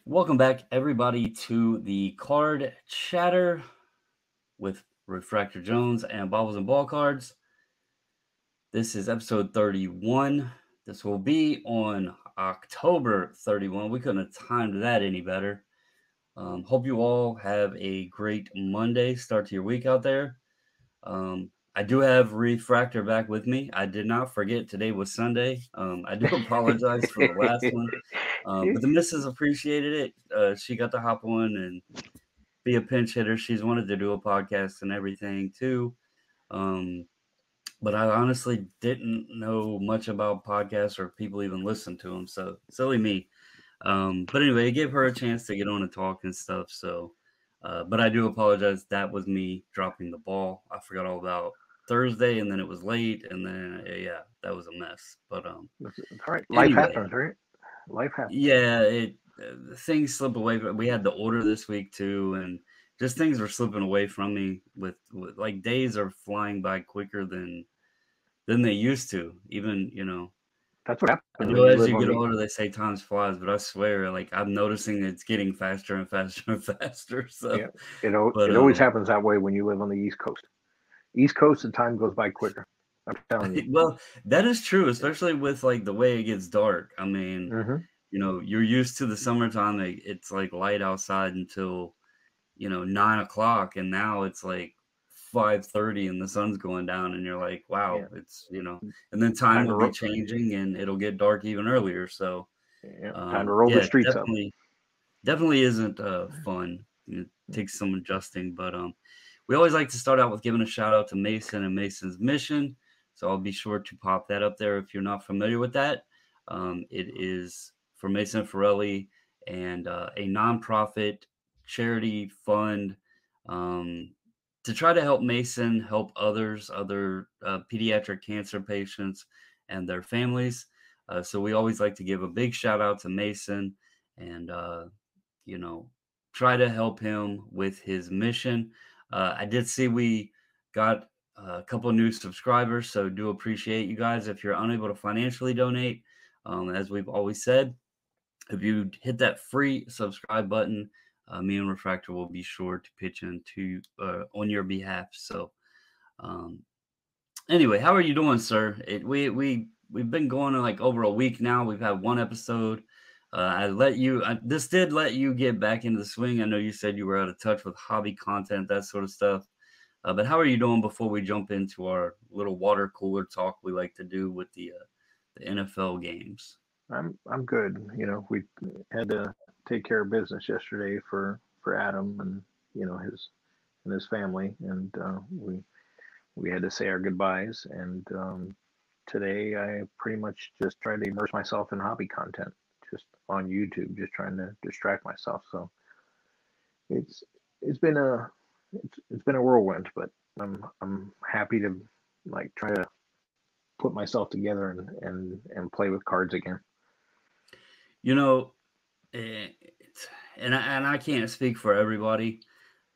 Welcome back, everybody, to the Card Chatter with Refractor Jones and Bobbles and Ball Cards. This is episode 31. This will be on October 31. We couldn't have timed that any better. Hope you all have a great Monday start to your week out there. I do have Refractor back with me. I did not forget today was Sunday. I do apologize for the last one. But the missus appreciated it. She got to hop on and be a pinch hitter. She's wanted to do a podcast and everything too. But I honestly didn't know much about podcasts or people even listen to them. So silly me. But anyway, it gave her a chance to get on and talk and stuff. So, but I do apologize. That was me dropping the ball. I forgot all about Thursday, and then it was late, and then yeah, that was a mess. But all right, life anyway, happens, right? Life happens. Yeah, things slip away. We had the order this week too, and just things are slipping away from me. With like days are flying by quicker than they used to. Even That's what happens. I know as you get older, they say time flies, but I swear, like I'm noticing it's getting faster and faster and faster. So yeah, it always happens that way when you live on the East Coast. East Coast, the time goes by quicker. I'm telling you. Well, that is true, especially with like the way it gets dark. I mean, you're used to the summertime. It's like light outside until 9 o'clock, and now it's like 5:30 and the sun's going down, and you're like, wow, it's and then time will be changing and it'll get dark even earlier. So time to roll the streets definitely isn't fun. It takes some adjusting, but we always like to start out with giving a shout out to Mason and Mason's Mission. So I'll be sure to pop that up there if you're not familiar with that. It is for Mason Forelli and a nonprofit charity fund to try to help Mason help other pediatric cancer patients and their families. So we always like to give a big shout out to Mason and, try to help him with his mission. I did see we got a couple of new subscribers, so do appreciate you guys. If you're unable to financially donate, as we've always said, if you hit that free subscribe button, me and Refractor will be sure to pitch in to on your behalf. So, anyway, how are you doing, sir? We've been going like over a week now. We've had one episode. This did let you get back into the swing. I know you said you were out of touch with hobby content, that sort of stuff. But how are you doing before we jump into our little water cooler talk we like to do with the NFL games? I'm good. We had to take care of business yesterday for Adam and his family, and we had to say our goodbyes. And today I pretty much just tried to immerse myself in hobby content, just on YouTube, just trying to distract myself. So it's been a whirlwind, but I'm happy to like try to put myself together and play with cards again. And I can't speak for everybody,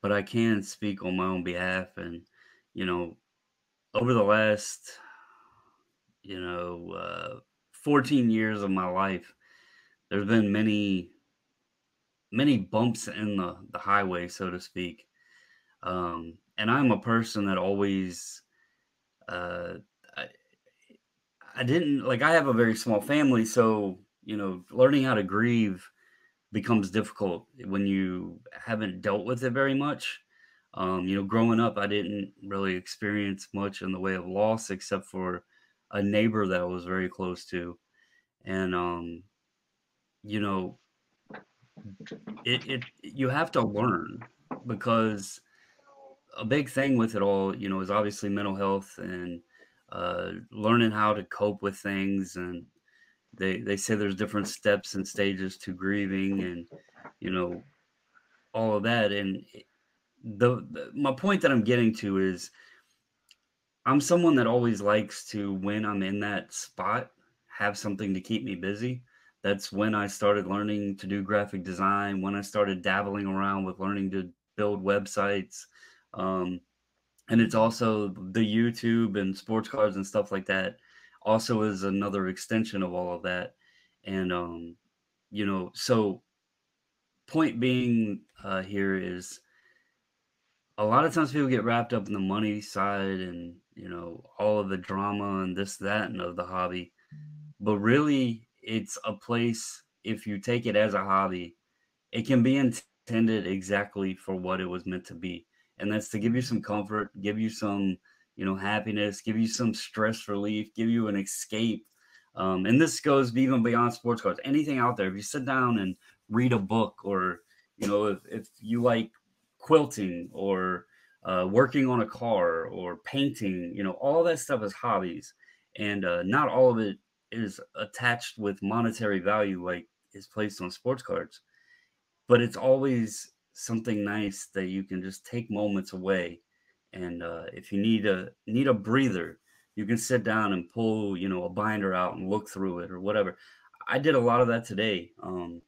but I can speak on my own behalf. And over the last 14 years of my life, there's been many bumps in the highway, so to speak. And I'm a person that always I didn't like, I have a very small family, so learning how to grieve becomes difficult when you haven't dealt with it very much. Growing up, I didn't really experience much in the way of loss except for a neighbor that I was very close to. And you have to learn, because a big thing with it all, is obviously mental health and learning how to cope with things. And they say there's different steps and stages to grieving, and all of that. And my point that I'm getting to is, I'm someone that always likes to, when I'm in that spot, have something to keep me busy. That's when I started learning to do graphic design, when I started dabbling around with learning to build websites. And it's also the YouTube and sports cards and stuff like that also is another extension of all of that. And, so point being here is a lot of times people get wrapped up in the money side and all of the drama and this, that, and of the hobby. But really, it's a place, if you take it as a hobby, it can be intended exactly for what it was meant to be. And that's to give you some comfort, give you some, happiness, give you some stress relief, give you an escape. And this goes even beyond sports cards. Anything out there, if you sit down and read a book, or, if you like quilting, or working on a car, or painting, all that stuff is hobbies. And not all of it is attached with monetary value like is placed on sports cards, but it's always something nice that you can just take moments away. And if you need a breather, you can sit down and pull a binder out and look through it or whatever. I did a lot of that today. I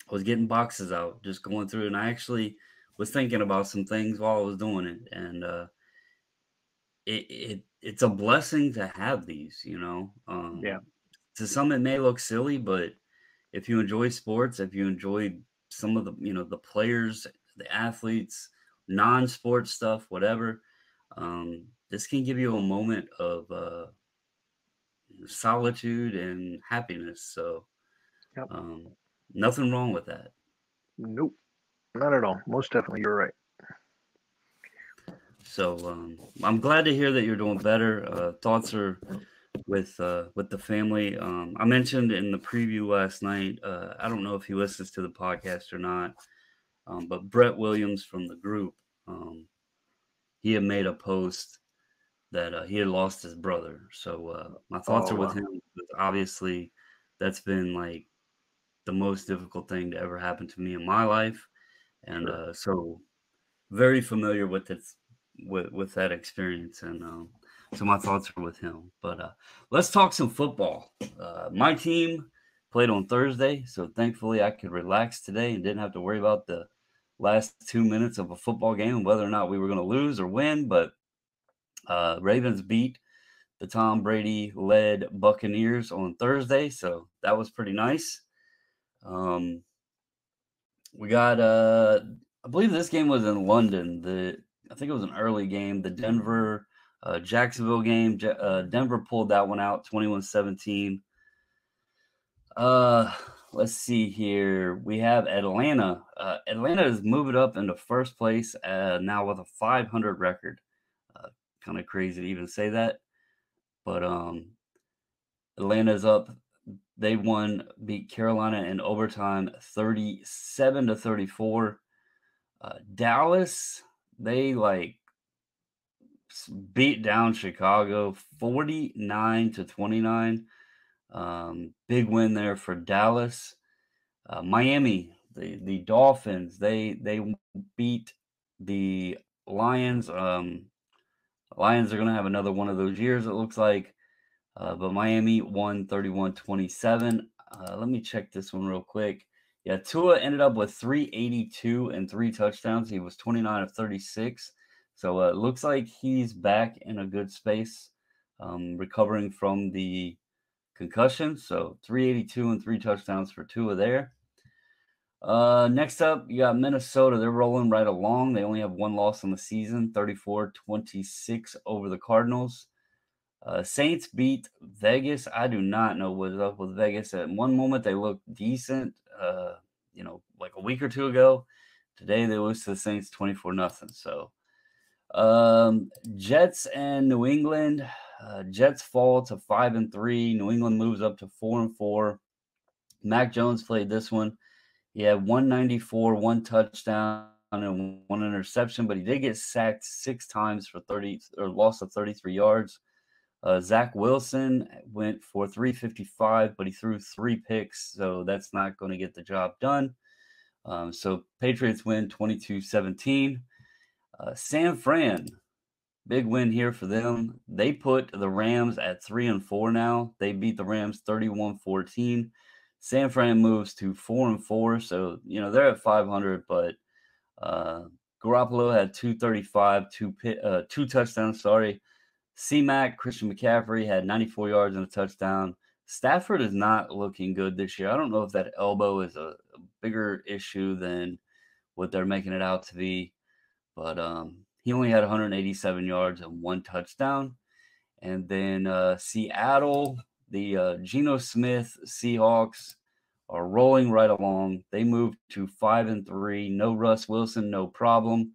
was getting boxes out, just going through, and I actually was thinking about some things while I was doing it. And it's a blessing to have these. Yeah. To some it may look silly, but if you enjoy sports, if you enjoy some of the, the players, the athletes, non-sports stuff, whatever, this can give you a moment of solitude and happiness. So, Yep. um, nothing wrong with that. Nope. Not at all. Most definitely, you're right. So, I'm glad to hear that you're doing better. Thoughts are with the family. I mentioned in the preview last night. I don't know if he listens to the podcast or not. But Brett Williams from the group, he had made a post that he had lost his brother. So my thoughts Oh, are with wow. him. Because obviously, that's been like the most difficult thing to ever happen to me in my life, and Sure. so very familiar with it, with that experience. And so my thoughts are with him. But let's talk some football. My team played on Thursday, so thankfully I could relax today and didn't have to worry about the last 2 minutes of a football game and whether or not we were going to lose or win. But Ravens beat the Tom Brady led Buccaneers on Thursday, so that was pretty nice. Um, we got I believe this game was in London. I think it was an early game. The Denver Jacksonville game. Denver pulled that one out 21-17. Uh let's see here. We have Atlanta. Atlanta is moving up into first place now with a 500 record. Uh, kind of crazy to even say that, but Atlanta's up. They beat Carolina in overtime 37-34. Dallas, they beat down Chicago 49-29. Big win there for Dallas. Miami, the Dolphins, they beat the Lions. Lions are going to have another one of those years, it looks like. But Miami won 31-27. Let me check this one real quick. Yeah, Tua ended up with 382 and 3 touchdowns. He was 29 of 36. So it looks like he's back in a good space, recovering from the concussion. So 382 and 3 touchdowns for Tua there. Next up, you got Minnesota. They're rolling right along. They only have one loss on the season, 34-26 over the Cardinals. Saints beat Vegas. I do not know what's up with Vegas. At one moment, they looked decent, like a week or two ago. Today, they lose to the Saints 24-0. So, Jets and New England. Jets fall to 5-3. New England moves up to 4-4. Mac Jones played this one. He had 194, 1 touchdown, and 1 interception, but he did get sacked 6 times for 30 or loss of 33 yards. Zach Wilson went for 355, but he threw 3 picks, so that's not going to get the job done. So Patriots win 22-17. San Fran, big win here for them. They put the Rams at 3-4 now. They beat the Rams 31-14. San Fran moves to 4-4, so they're at 500, but Garoppolo had 235, 2 touchdowns. Sorry. C-Mac, Christian McCaffrey had 94 yards and a touchdown. Stafford is not looking good this year. I don't know if that elbow is a bigger issue than what they're making it out to be. But he only had 187 yards and 1 touchdown. And then Seattle, the Geno Smith Seahawks are rolling right along. They moved to 5-3. No Russ Wilson, no problem.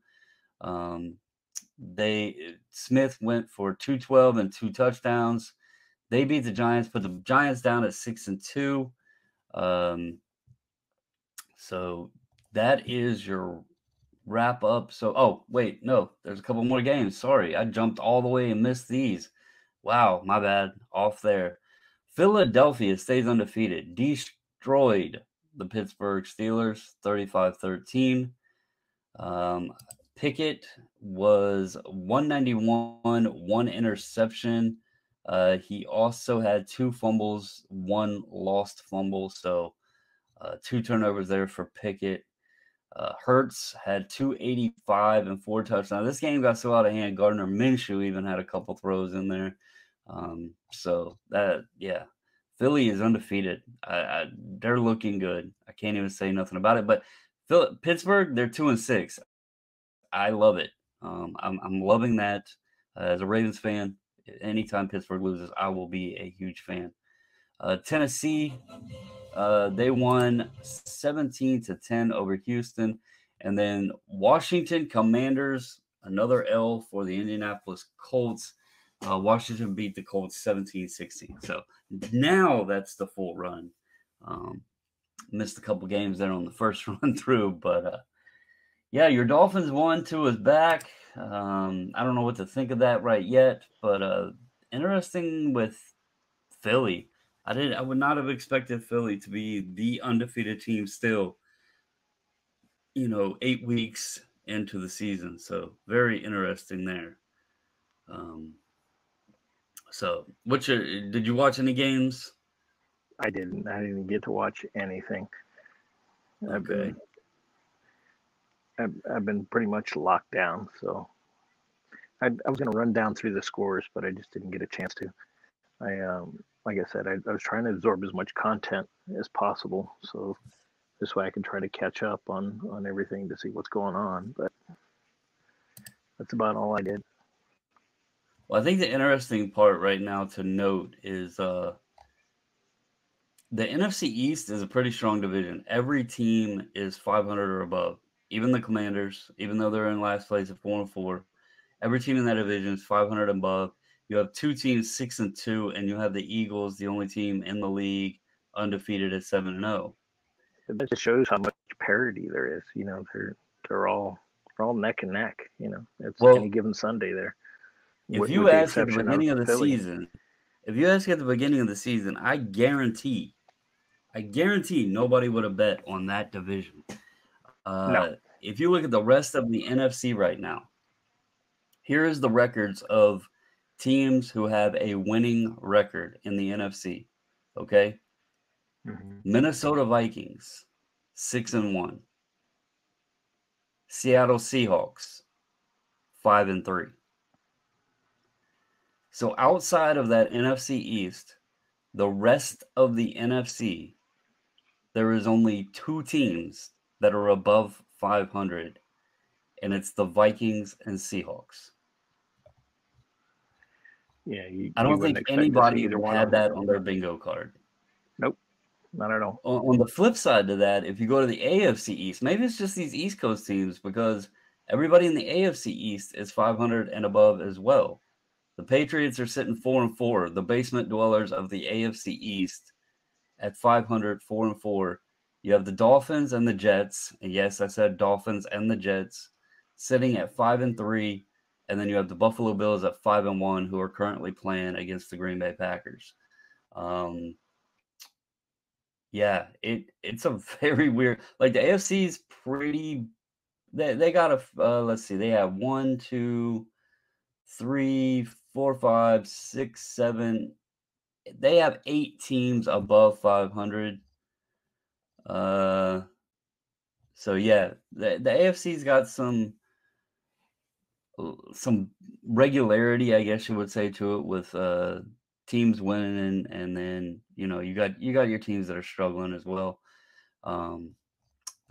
Smith went for 212 and 2 touchdowns. They beat the Giants, put the Giants down at 6-2. So that is your wrap up. So, oh, wait, no, there's a couple more games. Sorry, I jumped all the way and missed these. Wow, my bad. Off there. Philadelphia stays undefeated. Destroyed the Pittsburgh Steelers 35-13. Pickett was 191, 1 interception. He also had 2 fumbles, 1 lost fumble. So 2 turnovers there for Pickett. Hurts had 285 and 4 touchdowns. This game got so out of hand. Gardner Minshew even had a couple throws in there. So that, yeah, Philly is undefeated. They're looking good. I can't even say nothing about it. But Pittsburgh, they're 2-6. I love it. I'm loving that. As a Ravens fan, anytime Pittsburgh loses, I will be a huge fan. Tennessee, they won 17-10 over Houston. And then Washington Commanders, another L for the Indianapolis Colts. Washington beat the Colts 17-16. So now that's the full run. Missed a couple games there on the first run through, but yeah, your Dolphins won. Tua is back. I don't know what to think of that right yet, but interesting with Philly. I would not have expected Philly to be the undefeated team still, 8 weeks into the season. So very interesting there. So did you watch any games? I didn't get to watch anything. Okay. I've been pretty much locked down, so I was going to run down through the scores, but I just didn't get a chance to. Like I said, I was trying to absorb as much content as possible, so this way I could try to catch up on everything to see what's going on. But that's about all I did. Well, I think the interesting part right now to note is the NFC East is a pretty strong division. Every team is 500 or above. Even the Commanders, even though they're in last place at 4-4, every team in that division is 500 and above. You have 2 teams 6-2, and you have the Eagles, the only team in the league undefeated at 7-0. That just shows how much parity there is. They're all neck and neck. It's any given Sunday there. If you ask at the beginning of the season, I guarantee nobody would have bet on that division. No. If you look at the rest of the NFC right now, here is the records of teams who have a winning record in the NFC. Okay. Mm-hmm. Minnesota Vikings, 6-1. Seattle Seahawks, 5-3. So outside of that NFC East, the rest of the NFC, there is only 2 teams that are above 500, and it's the Vikings and Seahawks. Yeah, I don't think anybody had that on their bingo card. Nope, not at all. On the flip side to that, if you go to the AFC East, maybe it's just these East Coast teams because everybody in the AFC East is 500 and above as well. The Patriots are sitting 4-4, the basement dwellers of the AFC East at 500, 4-4. You have the Dolphins and the Jets. And yes, I said Dolphins and the Jets sitting at 5-3. And then you have the Buffalo Bills at 5-1, who are currently playing against the Green Bay Packers. Yeah, it's a very weird. Like the AFC is pretty. They got let's see. They have 1, 2, 3, 4, 5, 6, 7. They have 8 teams above 500. So yeah, the AFC's got some regularity, I guess you would say, to it with teams winning, and then you got your teams that are struggling as well.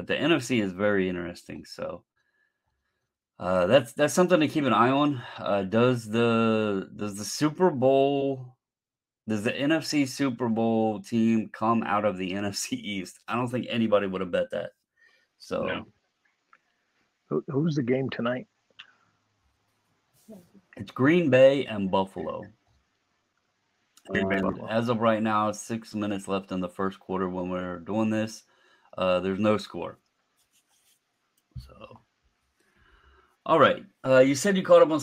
but the NFC is very interesting. So that's something to keep an eye on. Does the NFC Super Bowl team come out of the NFC East? I don't think anybody would have bet that. No. So Who's the game tonight? it's Green Bay and Buffalo. Green Bay, And Buffalo. as of right now, 6 minutes left in the first quarter when we're doing this. There's no score. So, all right. You said you caught up on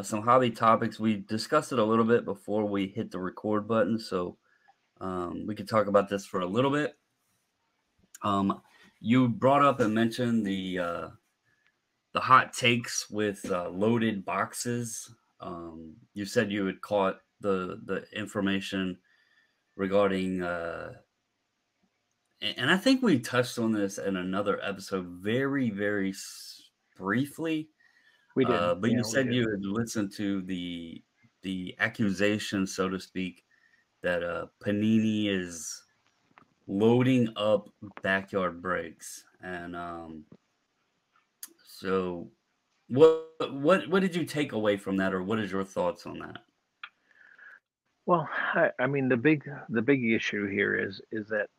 some hobby topics. We discussed it a little bit before we hit the record button, so we could talk about this for a little bit. You brought up and mentioned the hot takes with loaded boxes. You said you had caught the information regarding, and I think we touched on this in another episode very, very briefly. We did. But you We said did. you had listened to the accusation, so to speak, that Panini is loading up backyard breaks, and so what did you take away from that, or what is your thoughts on that? Well, I mean, the big issue here is that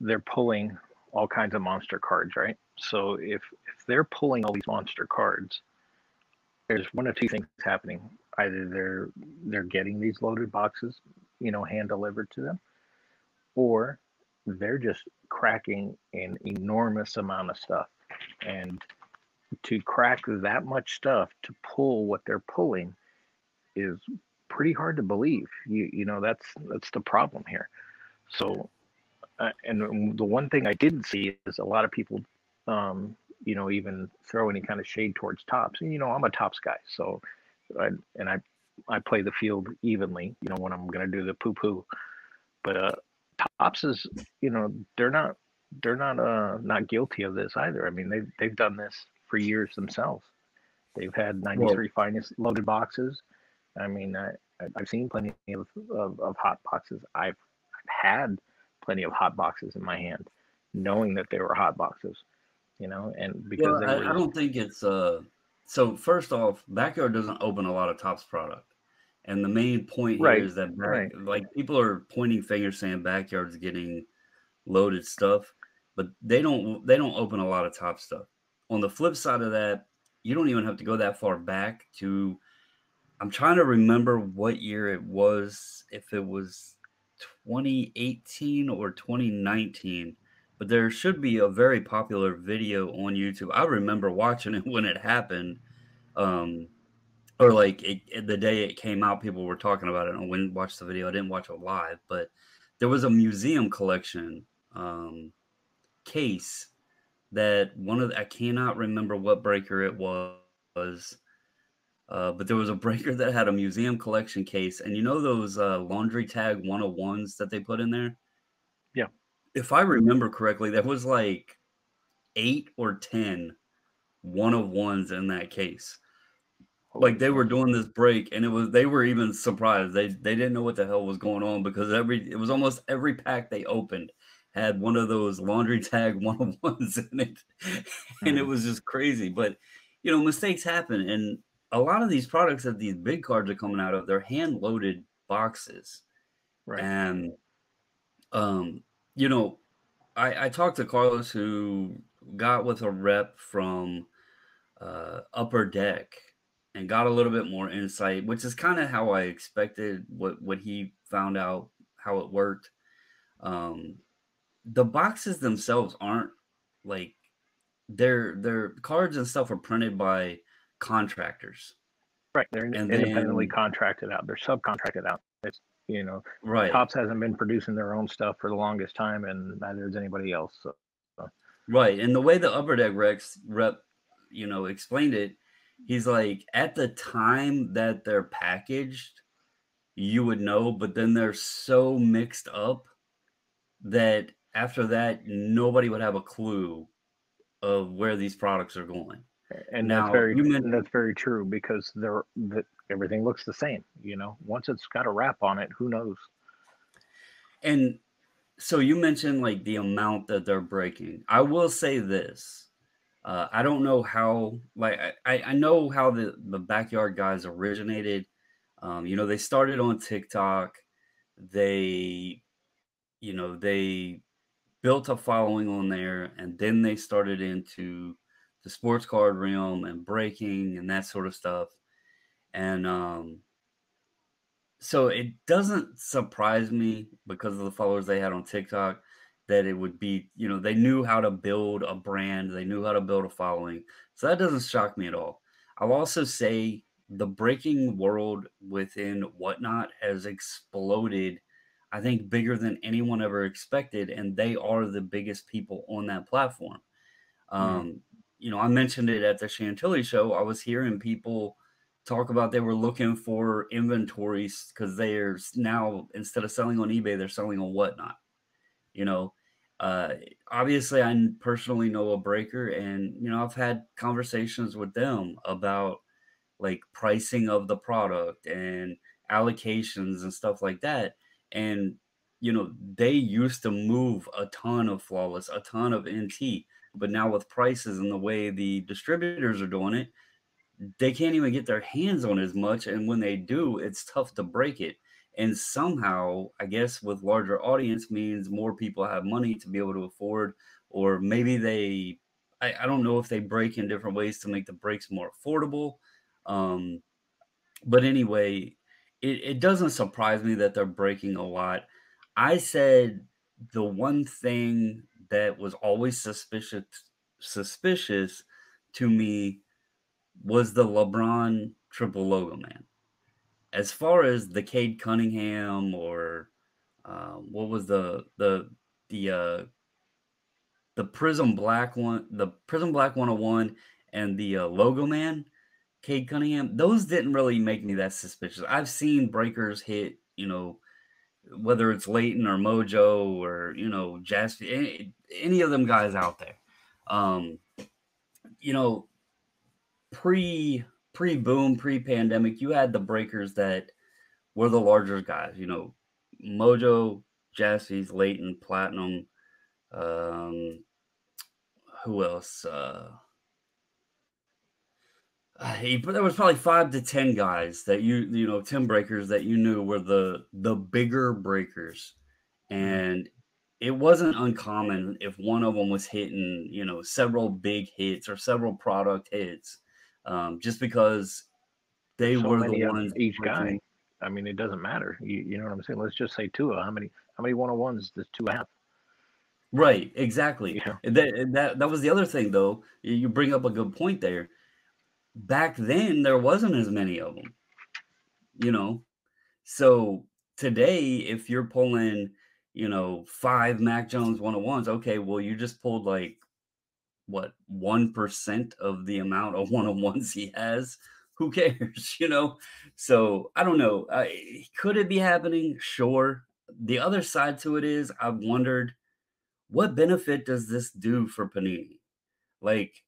they're pulling all kinds of monster cards, right? So if they're pulling all these monster cards, there's one of two things happening. Either they're getting these loaded boxes, hand delivered to them, or they're just cracking an enormous amount of stuff. And to crack that much stuff to pull what they're pulling is pretty hard to believe. That's the problem here. So, and the one thing I didn't see is a lot of people, even throw any kind of shade towards tops. And I'm a tops guy, so I and I play the field evenly. When I'm going to do the poo poo, but tops is, they're not guilty of this either. I mean, they've done this for years themselves. They've had Well, 93 finest loaded boxes. I mean, I've seen plenty of hot boxes. I've had plenty of hot boxes in my hand, knowing that they were hot boxes, and because well, they I were don't think it's so first off, Backyard doesn't open a lot of Topps product. And the main point here right, is that right. like people are pointing fingers saying Backyard's getting loaded stuff, but they don't open a lot of top stuff. On the flip side of that, you don't even have to go that far back to, I'm trying to remember what year it was, if it was 2018 or 2019, but there should be a very popular video on YouTube. I remember watching it when it happened. Um, or like the day it came out, people were talking about it. I went and watched the video. I didn't watch it live, but there was a museum collection case that I cannot remember what breaker it was, but there was a breaker that had a museum collection case, and those laundry tag 101s that they put in there. Yeah. If I remember correctly, there was like 8 or 10 101s in that case. Like Holy they were smokes. doing this break, and they were even surprised. They didn't know what the hell was going on because it was almost every pack they opened had one of those laundry tag 101s in it. And it Mhm. was just crazy. But mistakes happen, and a lot of these products that these big cards are coming out of, they're hand loaded boxes. Right. And um, you know, I talked to Carlos, who got with a rep from Upper Deck, and got a little bit more insight, which is kind of how I expected what he found out how it worked. Um, the boxes themselves aren't like, their cards and stuff are printed by contractors, Right. They're and independently then contracted out. They're subcontracted out. It's right, Tops hasn't been producing their own stuff for the longest time, and neither is anybody else. So right, and the way the Upper Deck Rex rep explained it, he's like, at the time that they're packaged, you would know, but then they're so mixed up that after that, nobody would have a clue of where these products are going. and that's Now, very you and mentioned, that's very true because everything looks the same. Once it's got a wrap on it, who knows? and So you mentioned like the amount that they're breaking. I will say this. I don't know how, like, I know how the backyard guys originated. They started on TikTok. They, they built a following on there, and then they started into the sports card realm and breaking and that sort of stuff. And so it doesn't surprise me because of the followers they had on TikTok that it would be, they knew how to build a brand, they knew how to build a following. So that doesn't shock me at all. I'll also say the breaking world within Whatnot has exploded, I think, bigger than anyone ever expected. And they are the biggest people on that platform. Mm. Um, I mentioned it at the Chantilly show. I was hearing people talk about they were looking for inventories because they're now, instead of selling on eBay, they're selling on Whatnot. You know, uh, Obviously, I personally know a breaker, and I've had conversations with them about like pricing of the product and allocations and stuff like that. And they used to move a ton of flawless, a ton of NT, but now with prices and the way the distributors are doing it, they can't even get their hands on as much, and when they do, it's tough to break it. And somehow, I guess with larger audience means more people have money to be able to afford, or maybe I don't know if they break in different ways to make the breaks more affordable. Um, but anyway, it doesn't surprise me that they're breaking a lot. I said the one thing that was always suspicious to me was the LeBron triple logo man. As far as the Cade Cunningham or what was the the Prism Black one, the Prism Black 101 and the logo man, Cade Cunningham, those didn't really make me that suspicious. I've seen breakers hit, whether it's Leighton or Mojo or, Jasper, any of them guys out there. Um, you know, pre boom, pre pandemic, you had the breakers that were the larger guys, Mojo, Jaspys, Leighton, Platinum, um, who else? There was probably 5 to 10 guys that 10 breakers that you knew were the bigger breakers, Mm. and it wasn't uncommon if one of them was hitting several big hits or several product hits, just because they So were the many of ones each guy. breaking. I mean, it doesn't matter. You know what I'm saying? Let's just say Tua. How many 101s does Tua have? Right, exactly. You know. And that was the other thing, though. You bring up a good point there. Back then, there wasn't as many of them, you know. So today, if you're pulling, 5 Mac Jones 101s, okay, well, you just pulled like what, 1% of the amount of 101s he has. Who cares, So I don't know. Could it be happening? Sure. The other side to it is I've wondered, what benefit does this do for Panini? Like,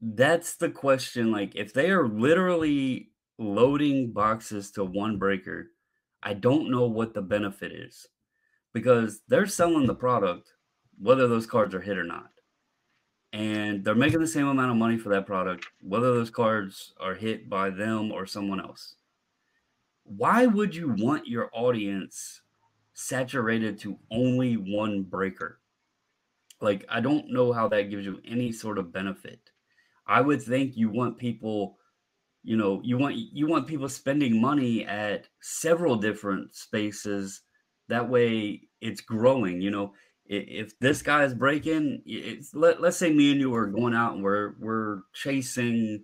that's the question. Like, if they are literally loading boxes to one breaker, I don't know what the benefit is because they're selling the product, whether those cards are hit or not. And they're making the same amount of money for that product, whether those cards are hit by them or someone else. Why would you want your audience saturated to only one breaker? Like, I don't know how that gives you any sort of benefit. I would think you want people, you want people spending money at several different spaces. That way it's growing, If this guy is breaking, let's say me and you are going out and we're chasing,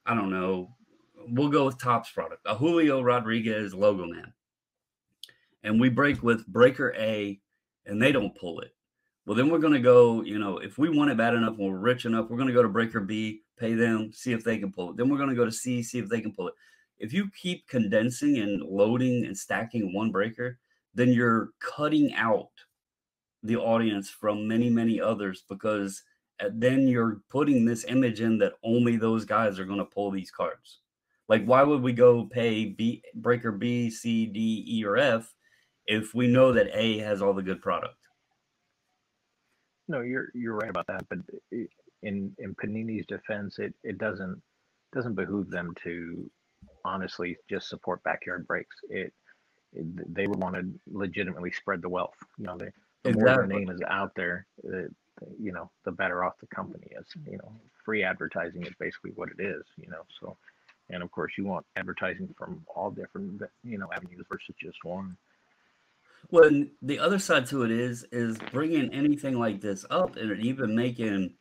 I don't know, we'll go with Topps product, a Julio Rodriguez logo man, and we break with breaker A and they don't pull it. Well, then we're going to go, if we want it bad enough and we're rich enough, we're going to go to breaker B, pay them, see if they can pull it. Then we're going to go to C, see if they can pull it. If you keep condensing and loading and stacking one breaker, then you're cutting out the audience from many, many others because then you're putting this image in that only those guys are going to pull these cards. Like, why would we go pay breaker B, C, D, E, or F if we know that A has all the good product. No, you're right about that. But in Panini's defense, it doesn't behoove them to honestly just support backyard breaks. They would want to legitimately spread the wealth. The more their Exactly. name is out there, the better off the company is. Free advertising is basically what it is. So, and of course, you want advertising from all different avenues versus just one. Well, and the other side to it is bringing anything like this up and even making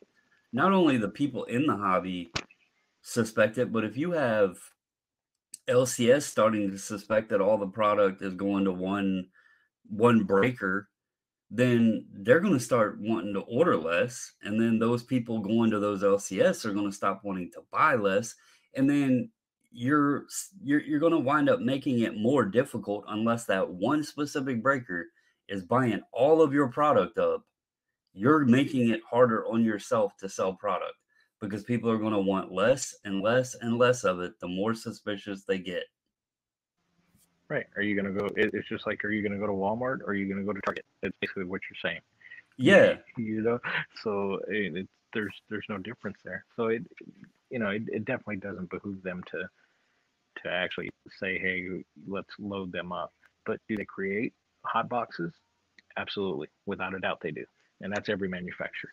not only the people in the hobby suspect it, but if you have LCS starting to suspect that all the product is going to one breaker, then they're going to start wanting to order less, and then those people going to those LCS are going to stop wanting to buy less, and then you're going to wind up making it more difficult unless that one specific breaker is buying all of your product up. You're making it harder on yourself to sell product because people are going to want less and less and less of it the more suspicious they get. Right? Are you gonna go? It's just like, are you gonna go to Walmart or are you gonna go to Target? That's basically what you're saying. Yeah. you know. So there's no difference there. So it definitely doesn't behoove them to actually say, hey, let's load them up. But do they create hot boxes? Absolutely, without a doubt they do, and that's every manufacturer.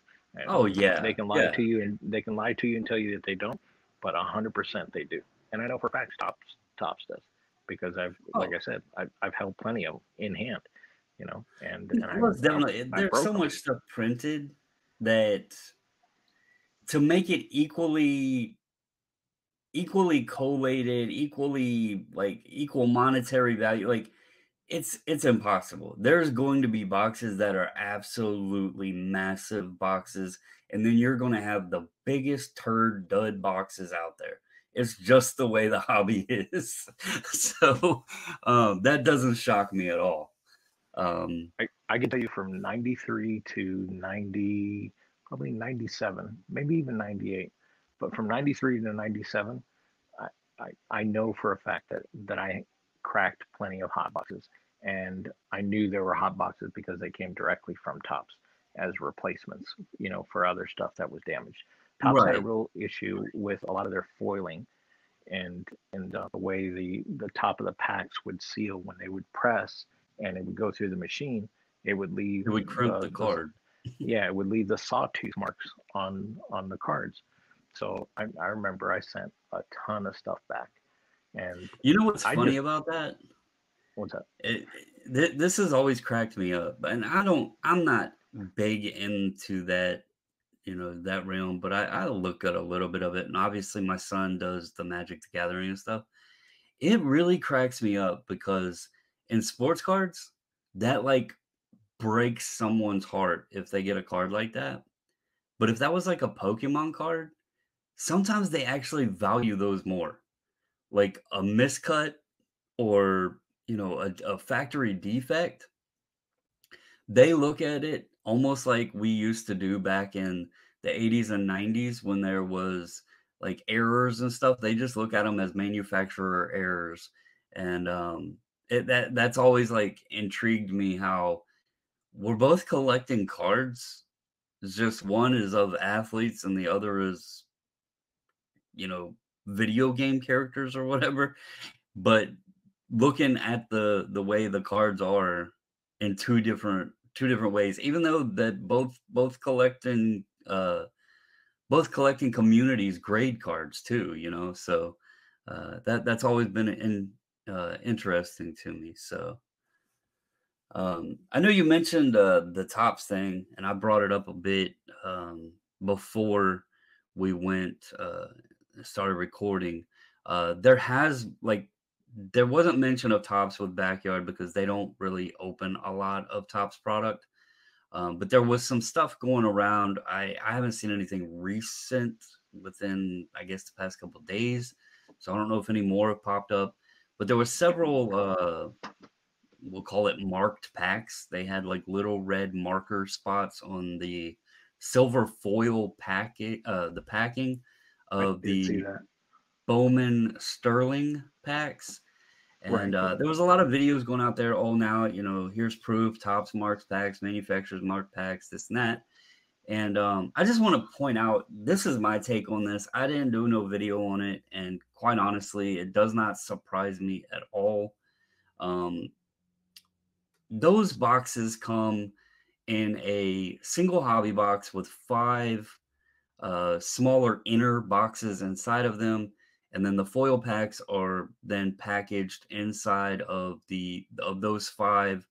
Oh They yeah. can lie Yeah. to you, and they can lie to you and tell you that they don't, but 100% they do. And I know for a fact Tops does, because like Oh, I said, I've held plenty of them in hand, and most definitely. I There's so broke them. much stuff printed that to make it equally collated, equally like equal monetary value, like it's impossible. There's going to be boxes that are absolutely massive boxes, and then you're going to have the biggest turd dud boxes out there. It's just the way the hobby is. So that doesn't shock me at all. Um, I can tell you from 93 to 90, probably 97, maybe even 98, but from 93 to 97, I, I know for a fact that I cracked plenty of hot boxes, and I knew there were hot boxes because they came directly from Tops as replacements, for other stuff that was damaged. Tops had a right. real issue with a lot of their foiling, and the way the top of the packs would seal when they would press and it would go through the machine. It would leave It would crimp the the card. yeah, it would leave the sawtooth marks on the cards. So I remember I sent a ton of stuff back, and You know what's I funny just about that? what's that? This has always cracked me up, and I'm not big into that, that realm, but I look at a little bit of it, and obviously my son does the Magic the Gathering and stuff. It really cracks me up because in sports cards, that like breaks someone's heart if they get a card like that. But if that was like a Pokemon card, sometimes they actually value those more. Like a miscut or, a factory defect, they look at it almost like we used to do back in the 80s and 90s when there was like errors and stuff. They just look at them as manufacturer errors. And that's always like intrigued me how we're both collecting cards. It's just one is of athletes and the other is, you know, video game characters or whatever. But looking at the way the cards are in two different ways, even though that both collecting communities grade cards too, so that's always been interesting to me. So I know you mentioned the tops thing, and I brought it up a bit before we went started recording. There has like there wasn't mention of Tops with Backyard because they don't really open a lot of Tops product. But there was some stuff going around. I haven't seen anything recent within, I guess, the past couple of days. So I don't know if any more have popped up. But there were several, we'll call it marked packs. They had like little red marker spots on the silver foil packet, the packing I of did see the that. Bowman Sterling packs. And Right. there was a lot of videos going out there. Oh, now, here's proof, Tops marks packs, manufacturers mark packs, this and that. And I just want to point out, this is my take on this. I didn't do no video on it. And quite honestly, it does not surprise me at all. Um, those boxes come in a single hobby box with 5 smaller inner boxes inside of them, and then the foil packs are then packaged inside of those 5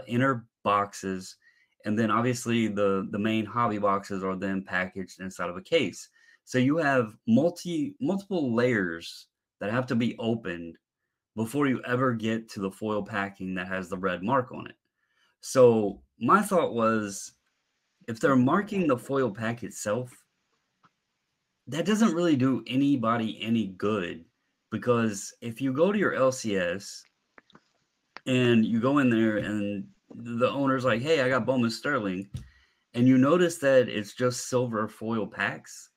inner boxes, and then obviously the main hobby boxes are then packaged inside of a case. So you have multiple layers that have to be opened before you ever get to the foil packing that has the red mark on it. So my thought was, if they're marking the foil pack itself, that doesn't really do anybody any good, because if you go to your LCS and you go in there and the owner's like, "Hey, I got Bowman Sterling," and you notice that it's just silver foil packs,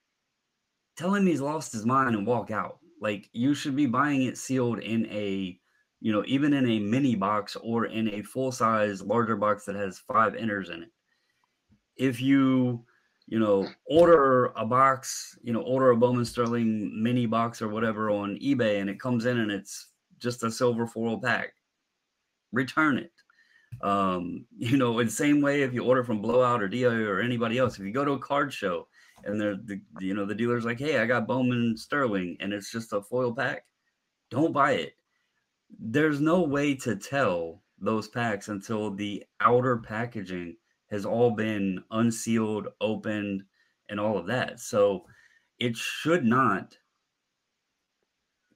tell him he's lost his mind and walk out. Like, you should be buying it sealed in even in a mini box or in a full size larger box that has 5 inners in it. If order a box, order a Bowman Sterling mini box or whatever on eBay, and it comes in and it's just a silver foil pack, return it. In the same way, if you order from Blowout or DIY or anybody else, if you go to a card show and the dealer's like, "Hey, I got Bowman Sterling," and it's just a foil pack, don't buy it. There's no way to tell those packs until the outer packaging has all been unsealed, opened, and all of that. So it should not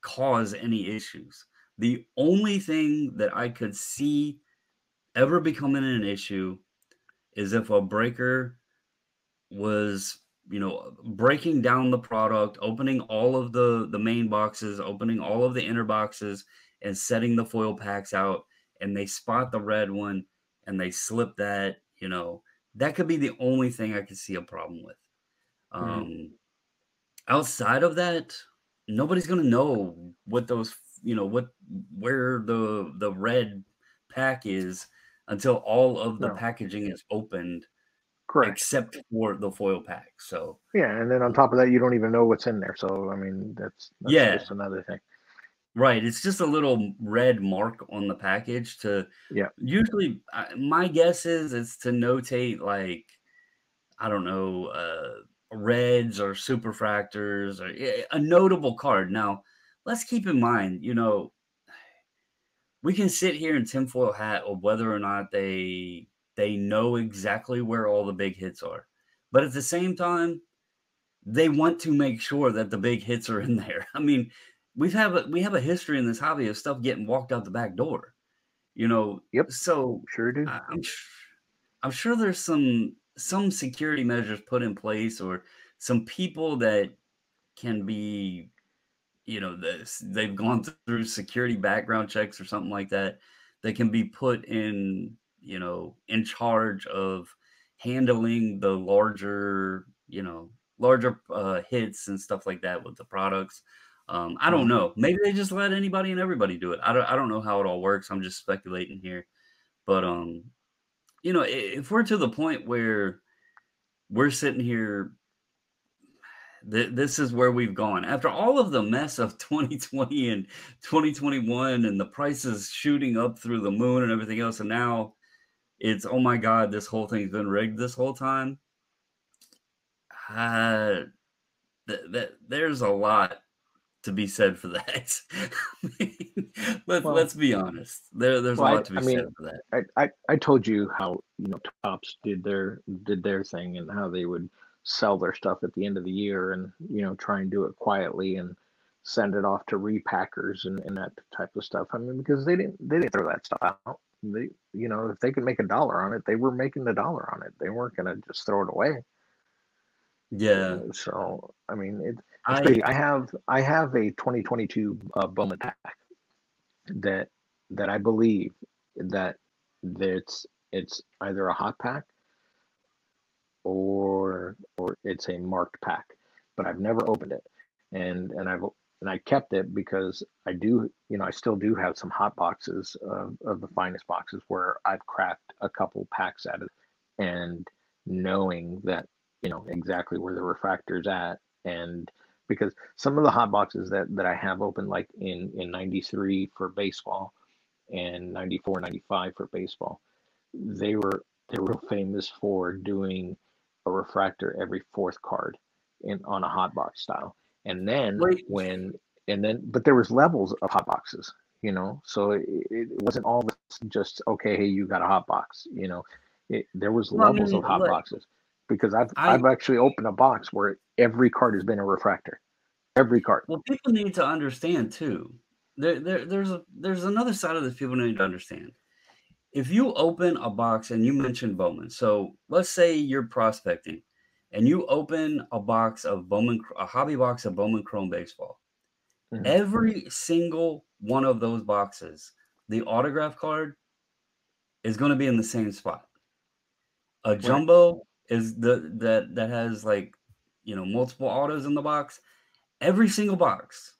cause any issues. The only thing that I could see ever becoming an issue is if a breaker was, breaking down the product, opening all of the main boxes, opening all of the inner boxes, and setting the foil packs out, and they spot the red one and they slip that, that could be the only thing I could see a problem with. Mm-hmm. Outside of that, nobody's gonna know what those, where the red pack is until all of the No, packaging is opened, correct. except for the foil pack. So, Yeah, and then on top of that, you don't even know what's in there. So I mean, that's yeah, just another thing. right. It's just a little red mark on the package to Yeah. usually, my guess is it's to notate, like, I don't know, reds or superfractors or a notable card. Now, let's keep in mind, we can sit here in tinfoil hat of whether or not they know exactly where all the big hits are. But at the same time, they want to make sure that the big hits are in there. I mean, we have a history in this hobby of stuff getting walked out the back door, Yep. so Sure do. I'm sure there's some security measures put in place, or some people that can be, they've gone through security background checks or something like that, that can be put in, in charge of handling the larger hits and stuff like that with the products. I don't Mm-hmm. know. Maybe they just let anybody and everybody do it. I don't know how it all works. I'm just speculating here. But if we're to the point where we're sitting here, this is where we've gone after all of the mess of 2020 and 2021, and the prices shooting up through the moon and everything else, and now it's, oh my god, this whole thing's been rigged this whole time. uh there's a lot to be said for that. I mean, Well, let's be honest, there's a well, lot to I be said mean, for that. I told you how Tops did their thing and how they would sell their stuff at the end of the year and try and do it quietly and send it off to repackers and that type of stuff. I mean, because they didn't throw that stuff out. They if they could make a dollar on it, they were making the dollar on it. They weren't gonna just throw it away. Yeah, So I mean, it's I crazy. I have a 2022 Bowman pack that I believe that it's either a hot pack or it's a marked pack, but I've never opened it, and I've I kept it because I do, I still do have some hot boxes of the finest boxes where I've cracked a couple packs out of it, and knowing that, exactly where the refractor's at. And because some of the hot boxes that I have open, like in 93 for baseball and 94, 95 for baseball, they were real famous for doing a refractor every fourth card in on a hot box style. And then Wait, but there was levels of hot boxes, so it wasn't all just okay, hey, you got a hot box, there was well, I levels of mean, hot look, boxes, because I've I I've actually opened a box where every card has been a refractor, every card. well, people need to understand too. There's another side of this people need to understand. If you open a box and you mentioned Bowman, so let's say you're prospecting and you open a box of Bowman, a hobby box of Bowman Chrome Baseball. Hmm. Every single one of those boxes, the autograph card is going to be in the same spot. A Right. jumbo is that has like multiple autos in the box. Every single box,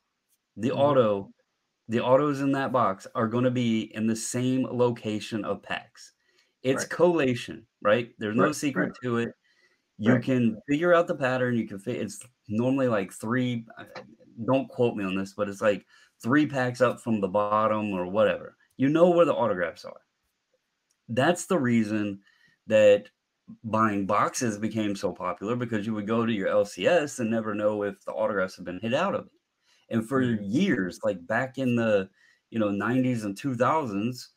the Hmm. auto, the autos in that box are going to be in the same location of packs. It's Right. collation, right? There's no Right. Right. secret to it. You Right. can figure out the pattern. You can it's normally like three. Don't quote me on this, but it's like three packs up from the bottom or whatever. You know where the autographs are. That's the reason that buying boxes became so popular, because you would go to your LCS and never know if the autographs have been hit out of it. And for Hmm. years, like back in the 90s and 2000s,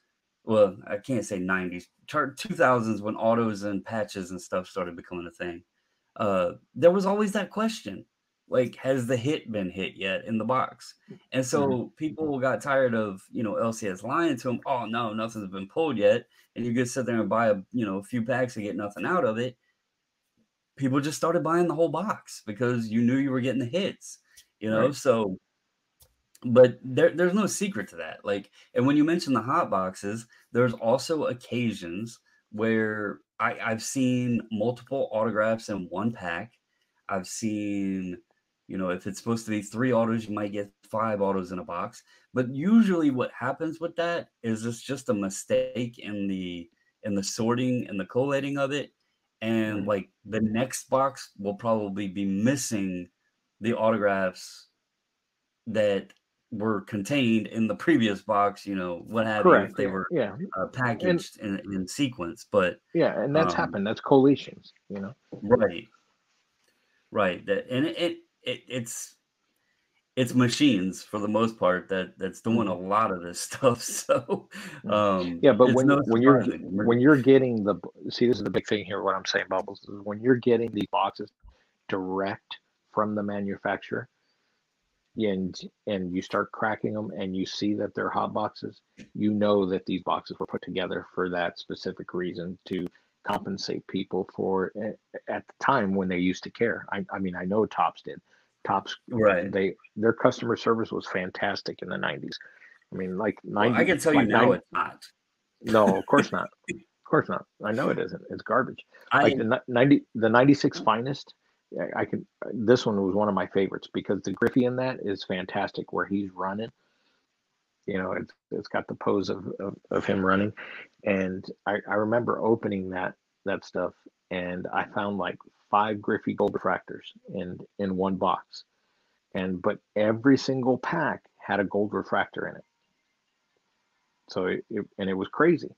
well, I can't say 90s, 2000s, when autos and patches and stuff started becoming a thing. There was always that question, like, has the hit been hit yet in the box? And Hmm. so people got tired of LCS lying to them. Oh no, nothing's been pulled yet, and you could sit there and buy a few packs and get nothing out of it. People just started buying the whole box because you knew you were getting the hits. Right. So but there's no secret to that. Like, and when you mention the hot boxes, there's also occasions where I've seen multiple autographs in one pack. I've seen, if it's supposed to be three autos, you might get five autos in a box. But usually what happens with that is it's just a mistake in the sorting and the collating of it. And Hmm. like the next box will probably be missing the autographs that were contained in the previous box, what have you, if Correct. they Yeah. were Yeah. And packaged in sequence. But yeah, and that's um, happened. That's collations. right, right. That and it's machines for the most part that's doing a Hmm. lot of this stuff. So Hmm. Yeah, but it's no surprising. when you're getting see, this is the big thing here. What I'm saying, Bubbles, is when you're getting these boxes direct from the manufacturer, and you start cracking them and you see that they're hot boxes, you know that these boxes were put together for that specific reason, to compensate people for at the time when they used to care. I mean, I know Tops did. Tops, Right. their customer service was fantastic in the 90s. I mean, like Well, I 90, can tell you like now nine. it's not. No, of course not. Of course not. I know it isn't. It's garbage. I Like the 96 finest. I can. This one was one of my favorites because the Griffey in that is fantastic. Where he's running, it's got the pose of him running, and I remember opening that stuff, and I found like five Griffey gold refractors in one box, but every single pack had a gold refractor in it. So it was crazy.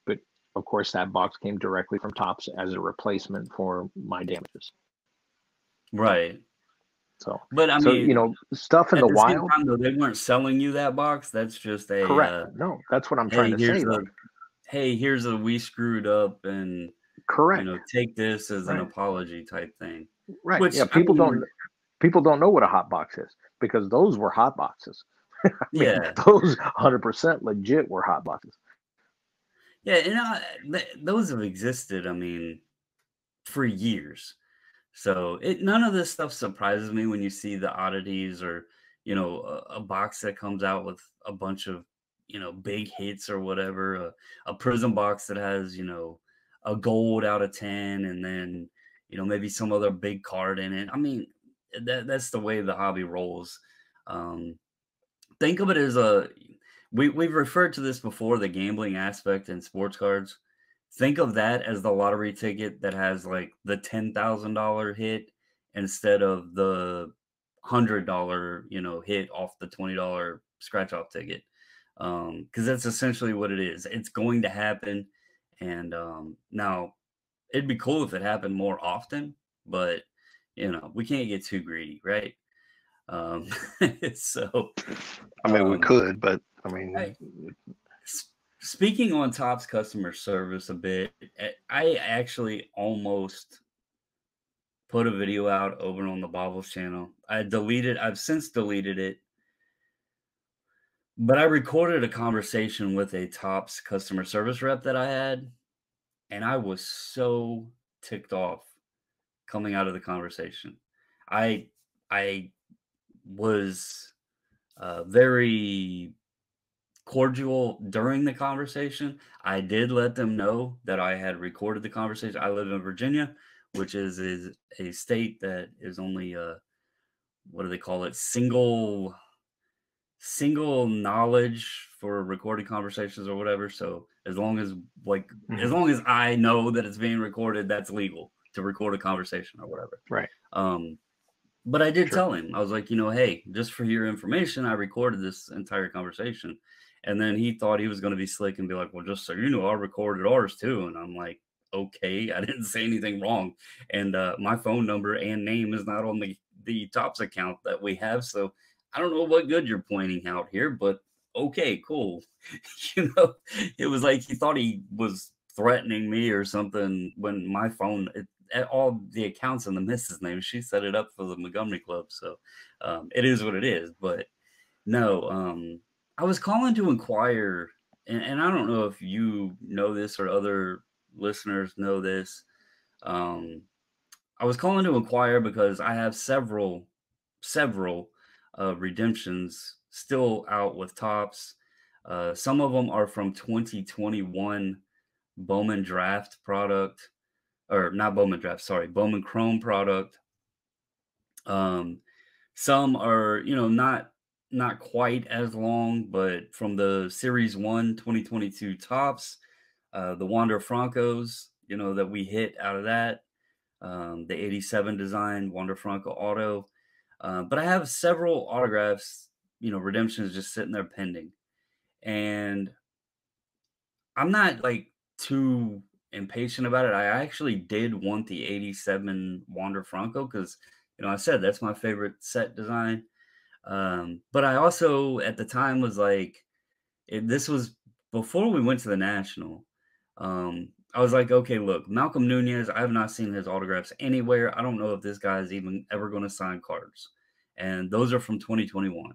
But of course, that box came directly from Tops as a replacement for my damages. right. So, But I so mean, stuff in at the the same wild. time though, they weren't selling you that box. That's just a Correct. No, that's what I'm trying hey, to say, though. here's a we screwed up, and Correct. take this as an Right. apology type thing. Right. Yeah. Which I mean, People don't know what a hot box is, because those were hot boxes. I mean, yeah, those 100% legit were hot boxes. yeah, and those have existed. I mean, for years. So none of this stuff surprises me when you see the oddities, or a box that comes out with a bunch of big hits or whatever, a prism box that has a gold out of 10, and then maybe some other big card in it. I mean, that's the way the hobby rolls. Um, think of it as we've referred to this before, the gambling aspect in sports cards. Think of that as the lottery ticket that has like the $10,000 hit instead of the $100, hit off the $20 scratch off ticket. Because that's essentially what it is. It's going to happen. And now it'd be cool if it happened more often, but we can't get too greedy, right? Um, so I mean, we um, could, but I I, mean, speaking on Topps customer service a bit, I actually almost put a video out over on the Bobbles channel. I've since deleted it, but I recorded a conversation with a Topps customer service rep that I had, and I was so ticked off coming out of the conversation. I I was very cordial during the conversation. I did let them know that I had recorded the conversation. I live in Virginia, which is a state that is only what do they call it? Single knowledge for recorded conversations or whatever. So as mhm, long as I know that it's being recorded, that's legal to record a conversation or whatever. right, Um, but I did sure, tell him, I was like, hey, just for your information, I recorded this entire conversation. And then he thought he was going to be slick and be like, well, just so you know, I recorded ours too. And I'm like, okay, I didn't say anything wrong. And my phone number and name is not on the Tops account that we have. So I don't know what good you're pointing out here, but okay, cool. It was like he thought he was threatening me or something when my phone, all the accounts in the missus name, she set it up for the Montgomery Club. So it is what it is. But no, I was calling to inquire, and I don't know if you know this or other listeners know this. Um, I was calling to inquire because I have several redemptions still out with Tops. Some of them are from 2021 Bowman Draft product, or not Bowman Draft, sorry, Bowman Chrome product. Um, some are, not quite as long, but from the Series 1 2022 Tops, the Wander Francos, that we hit out of that, the 87 design Wander Franco auto. But I have several autographs, redemptions just sitting there pending. And I'm not like too impatient about it. I actually did want the 87 Wander Franco because, I said that's my favorite set design. But I also at the time was like, this was before we went to the National. I was like, okay, look, Malcolm Nunez, I have not seen his autographs anywhere. I don't know if this guy is even ever going to sign cards. And those are from 2021.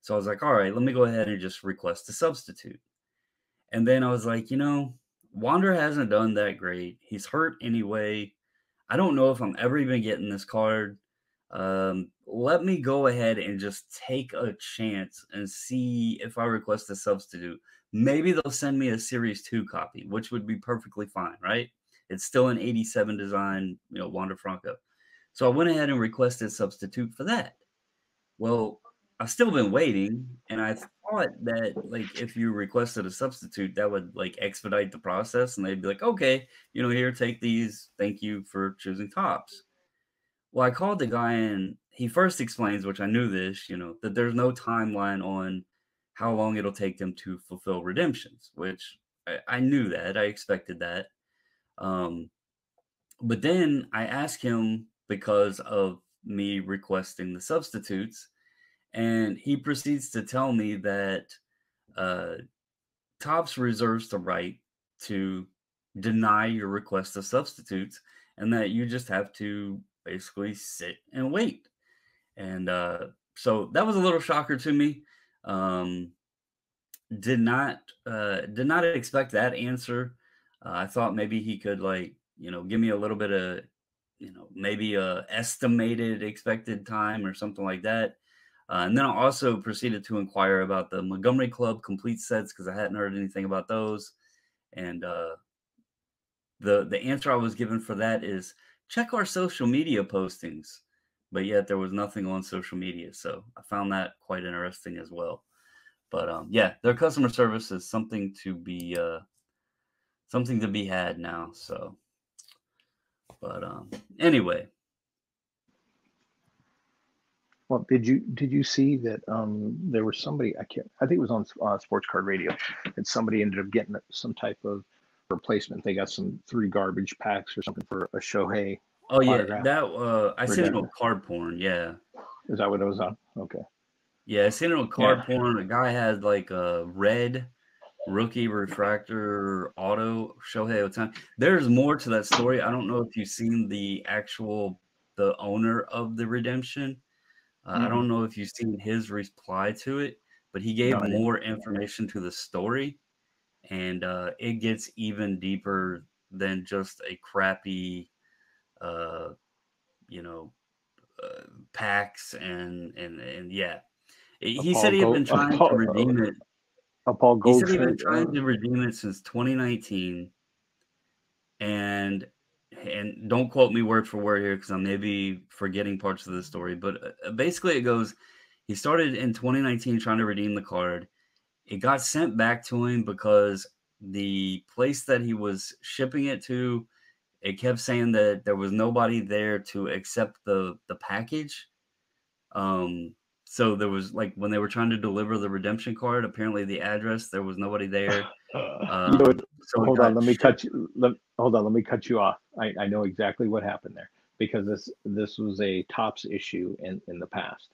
So I was like, all right, let me go ahead and just request a substitute. And then I was like, Wander hasn't done that great. He's hurt anyway. I don't know if I'm ever even getting this card. Let me go ahead and just take a chance and see if I request a substitute. Maybe they'll send me a Series 2 copy, which would be perfectly fine, right? It's still an 87 design, Wander Franco. So I went ahead and requested substitute for that. Well, I've still been waiting, and I thought that, like, if you requested a substitute, that would, like, expedite the process, and they'd be like, "Okay, here, take these. Thank you for choosing Tops." Well, I called the guy, and he first explains, which I knew this, that there's no timeline on how long it'll take them to fulfill redemptions, which I knew that. I expected that. Um, but then I asked him because of me requesting the substitutes, and he proceeds to tell me that uh, Topps reserves the right to deny your request of substitutes, and that you just have to basically sit and wait. And so that was a little shocker to me. Um, did not expect that answer. I thought maybe he could, like, give me a little bit of, maybe a estimated expected time or something like that. And then I also proceeded to inquire about the Montgomery Club complete sets because I hadn't heard anything about those. And the answer I was given for that is check our social media postings but yet there was nothing on social media. So I found that quite interesting as well. But yeah, their customer service is something to be had now. So, but anyway, Well, did you see that there was somebody, I think it was on Sports Card Radio, that somebody ended up getting some type of replacement. They got some 3 garbage packs or something for a Shohei oh yeah, autograph that I seen it on redemption. card porn. Yeah, Is that what it was on? Okay. yeah, I seen it on Yeah. card porn. A guy had like a red rookie refractor auto Shohei Ohtani. There's more to that story. I don't know if you've seen the owner of the redemption. I Mm-mm. don't know if you've seen his reply to it, but he gave No, I didn't. more information to the story, and it gets even deeper than just a crappy, uh, you know, packs and yeah. A He said Paul he had been Gold, trying to redeem it. a Paul He said he'd been Goldschmidt. trying to redeem it since 2019, and don't quote me word for word here because I may be forgetting parts of the story, but basically it goes, he started in 2019 trying to redeem the card. It got sent back to him because the place that he was shipping it to, it kept saying that there was nobody there to accept the package. Um, so there was like when they were trying to deliver the redemption card, apparently the address there was nobody there. You know what? So it got shipped. Hold on, let me cut you off. I know exactly what happened there because this was a Tops issue in the past.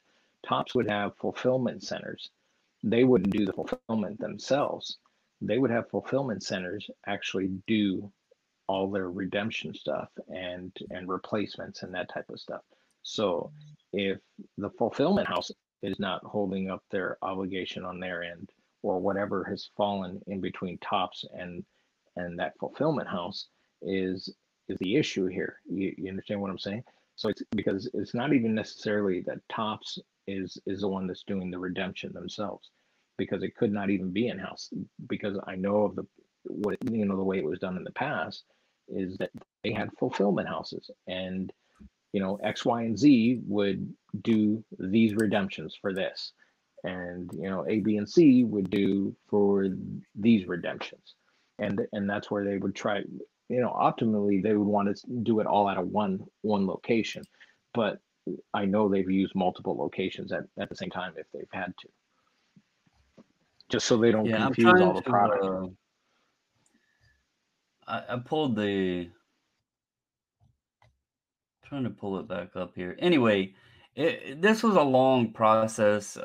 Tops would have fulfillment centers. They wouldn't do the fulfillment themselves. They would have fulfillment centers actually do all their redemption stuff and replacements and that type of stuff. So if the fulfillment house is not holding up their obligation on their end, or whatever has fallen in between Tops and that fulfillment house is the issue here. You understand what I'm saying? So it's because it's not even necessarily that Tops is the one that's doing the redemption themselves, because it could not even be in house. Because I know of the way it was done in the past is that they had fulfillment houses, and X, Y, and Z would do these redemptions for this, and A, B, and C would do for these redemptions, and that's where they would try. Optimally, they would want to do it all out of one location, but I know they've used multiple locations at the same time if they've had to, just so they don't Yeah, I'm confuse all trying the to. product. I pulled trying to pull it back up here. Anyway, this was a long process.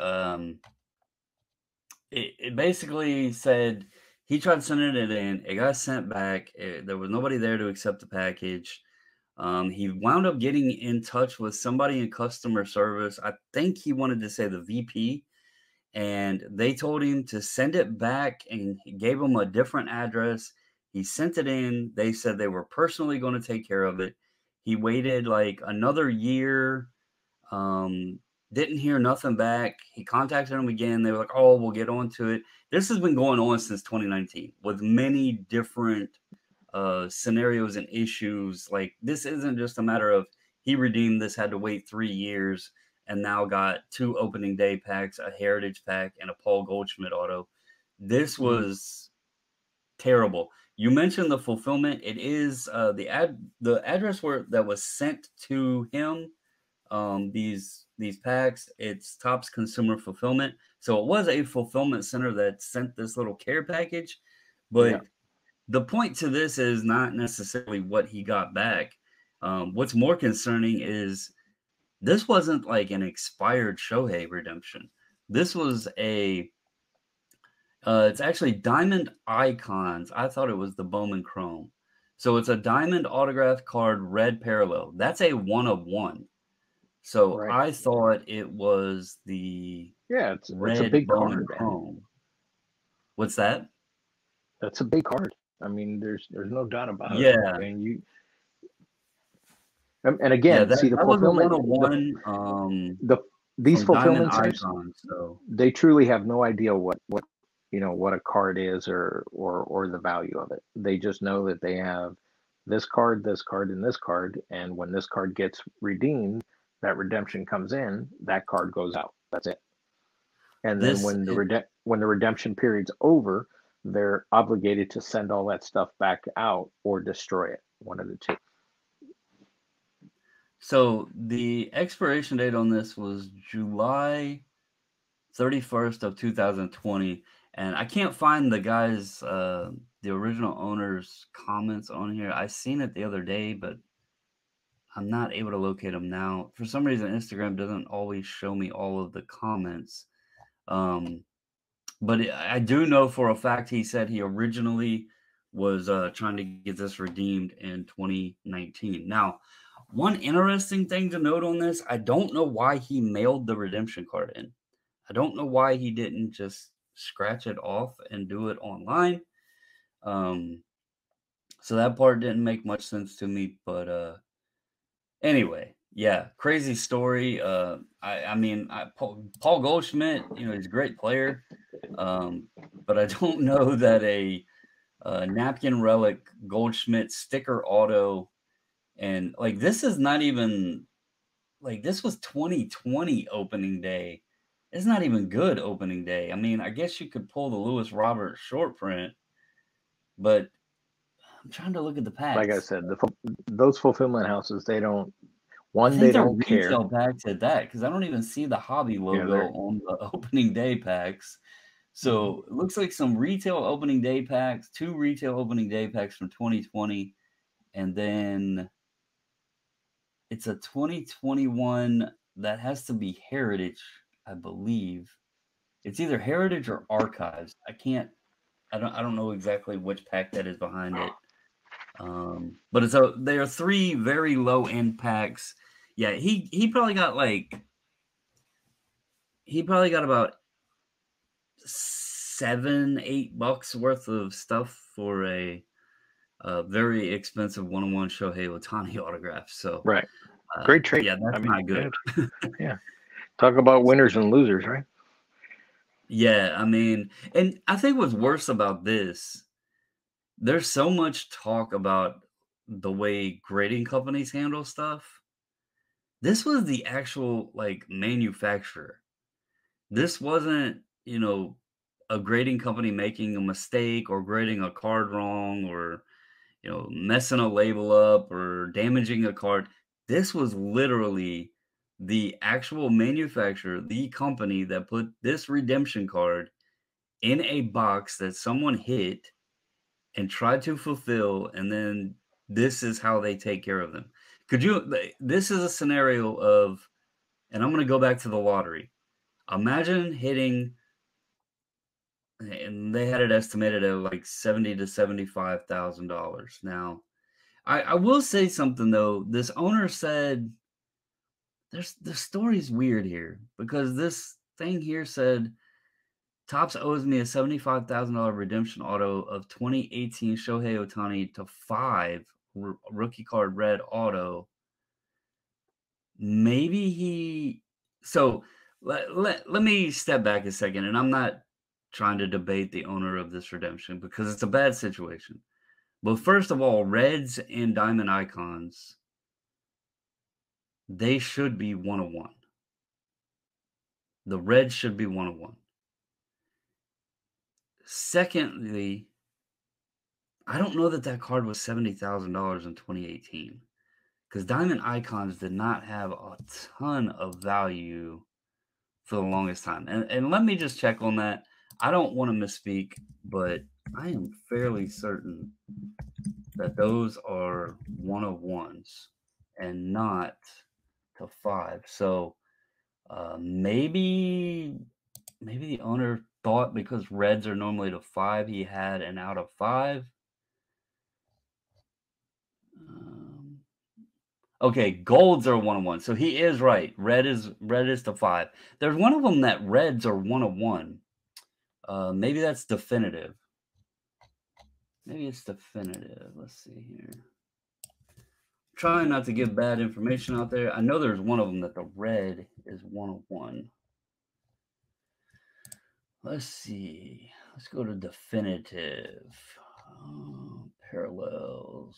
It basically said he tried sending it in. It got sent back. There was nobody there to accept the package. He wound up getting in touch with somebody in customer service. I think he wanted to say the VP, and they told him to send it back and he gave him a different address. He sent it in. They said they were personally going to take care of it. He waited like another year. Um, didn't hear nothing back. He contacted them again. They were like, "Oh, we'll get on to it." This has been going on since 2019 with many different scenarios and issues. Like this isn't just a matter of he redeemed this, had to wait 3 years, and now got 2 opening day packs, a heritage pack, and a Paul Goldschmidt auto. This Mm-hmm. was terrible. You mentioned the fulfillment. It is the address where that was sent to him. These packs. It's Topps Consumer Fulfillment. So it was a fulfillment center that sent this little care package, Yeah. but the point to this is not necessarily what he got back. What's more concerning is this wasn't like an expired Shohei redemption. This was it's actually Diamond Icons. I thought it was the Bowman Chrome. So it's a diamond autographed card, red parallel. That's a 1 of 1. So Right. I thought it was the Yeah, it's a red big Bowman card, man. Chrome. What's that? That's a big card. I mean, there's no doubt about it. Yeah. And and Yeah, again, see that was a 1 of 1, the these from Diamond fulfillment centers, Icon, so they truly have no idea what a card is, or the value of it. They just know that they have this card, and this card, and when this card gets redeemed, that redemption comes in, that card goes out. That's it. And then This when the redemption period's over, they're obligated to send all that stuff back out or destroy it. One of the two. So the expiration date on this was July 31st of 2020, and I can't find the guy's the original owner's comments on here. I seen it the other day, but I'm not able to locate them now. For some reason, Instagram doesn't always show me all of the comments. But I do know for a fact he said he originally was trying to get this redeemed in 2019. Now, one interesting thing to note on this, I don't know why he mailed the redemption card in. I don't know why he didn't just scratch it off and do it online. So that part didn't make much sense to me, but anyway, yeah, crazy story. I mean, Paul Goldschmidt, he's a great player, but I don't know that a napkin relic Goldschmidt sticker auto, and like this is not even like this was 2020 opening day. It's not even good opening day. I mean, I guess you could pull the Lewis Roberts short print, but I'm trying to look at the Like I packs. said, those fulfillment houses, they don't. I One, think they they're don't care. retail packs at that because I don't even see the hobby Yeah, logo they're on the opening day packs. So it looks like some retail opening day packs, 2 retail opening day packs from 2020, and then it's a 2021 that has to be Heritage, I believe. It's either Heritage or Archives. I don't know exactly which pack that is behind it. But they are 3 very low end packs. Yeah, he probably got about $7-8 worth of stuff for a very expensive 1-on-1 Shohei Ohtani autograph. So right. Great trade. yeah, I that's mean, not good. yeah. Talk about winners and losers, right? Yeah, I mean, and I think what's worse about this, there's so much talk about the way grading companies handle stuff. This was the actual manufacturer. This wasn't, a grading company making a mistake or grading a card wrong or, messing a label up or damaging a card. This was literally the actual manufacturer, the company that put this redemption card in a box that someone hit and tried to fulfill, and then this is how they take care of them. This is a scenario of, and I'm going to go back to the lottery. Imagine hitting, and they had it estimated at like $70,000 to $75,000. Now, I will say something though. This owner said the story's weird here because this thing here said Topps owes me a $75,000 redemption auto of 2018 Shohei Ohtani to 5 rookie card red auto. Maybe so let me step back a second, and I'm not trying to debate the owner of this redemption because it's a bad situation. But first of all, Reds and Diamond Icons, they should be 101. The Reds should be 101. Secondly, I don't know that that card was $70,000 in 2018 because Diamond Icons did not have a ton of value for the longest time. And let me just check on that. I don't want to misspeak, but I am fairly certain that those are 101s and not to 5. So maybe the owner thought because Reds are normally to 5, he had an out of 5. Um, okay, golds are 101. So he is right. Red is to 5. There's one of them that reds are 101. Maybe that's definitive. Maybe it's definitive. Let's see here. Trying not to give bad information out there. I know there's one of them that the red is 101. Let's see. Let's go to definitive. Parallels.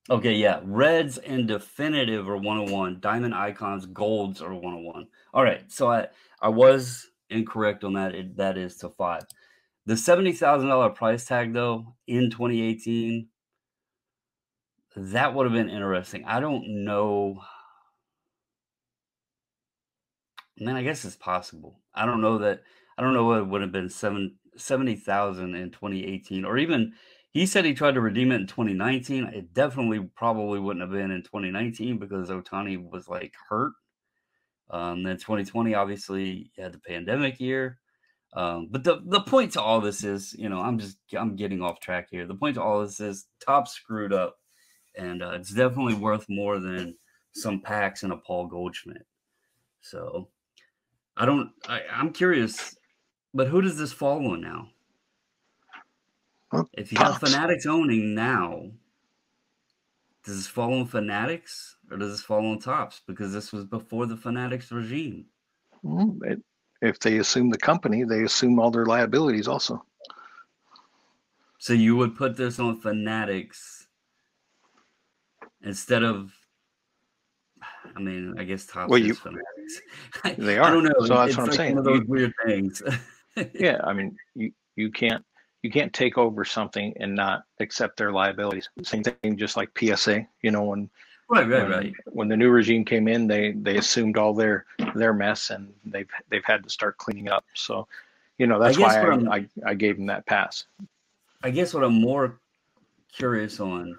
Okay, yeah. Reds and definitive are 101. Diamond icons, golds are 101. All right, so I was incorrect on that. That is to 5. The $70,000 price tag though in 2018, that would have been interesting. I don't know. Man, I guess it's possible. I don't know what it would have been 70,000 in 2018, or even he said he tried to redeem it in 2019. It definitely probably wouldn't have been in 2019 because Otani was like hurt. Then 2020, obviously, you had the pandemic year. But the point to all this is, I'm getting off track here. The point to all this is Top screwed up, and it's definitely worth more than some packs and a Paul Goldschmidt. So I'm curious, but who does this fall on now? Well, If you have Topps. Fanatics owning now, does this fall on Fanatics or does this fall on Tops? Because this was before the Fanatics regime. If they assume the company, they assume all their liabilities also. So you would put this on Fanatics instead of, I mean, I guess Tops Well, is Fanatics. they I are. don't know. So that's what It's I'm like one saying. of those weird things. Yeah, I mean, you can't take over something and not accept their liabilities. Same thing, just like PSA. When Right. when the new regime came in, they assumed all their mess, and they've had to start cleaning up. So, I that's guess why I gave them that pass. what I'm more curious on,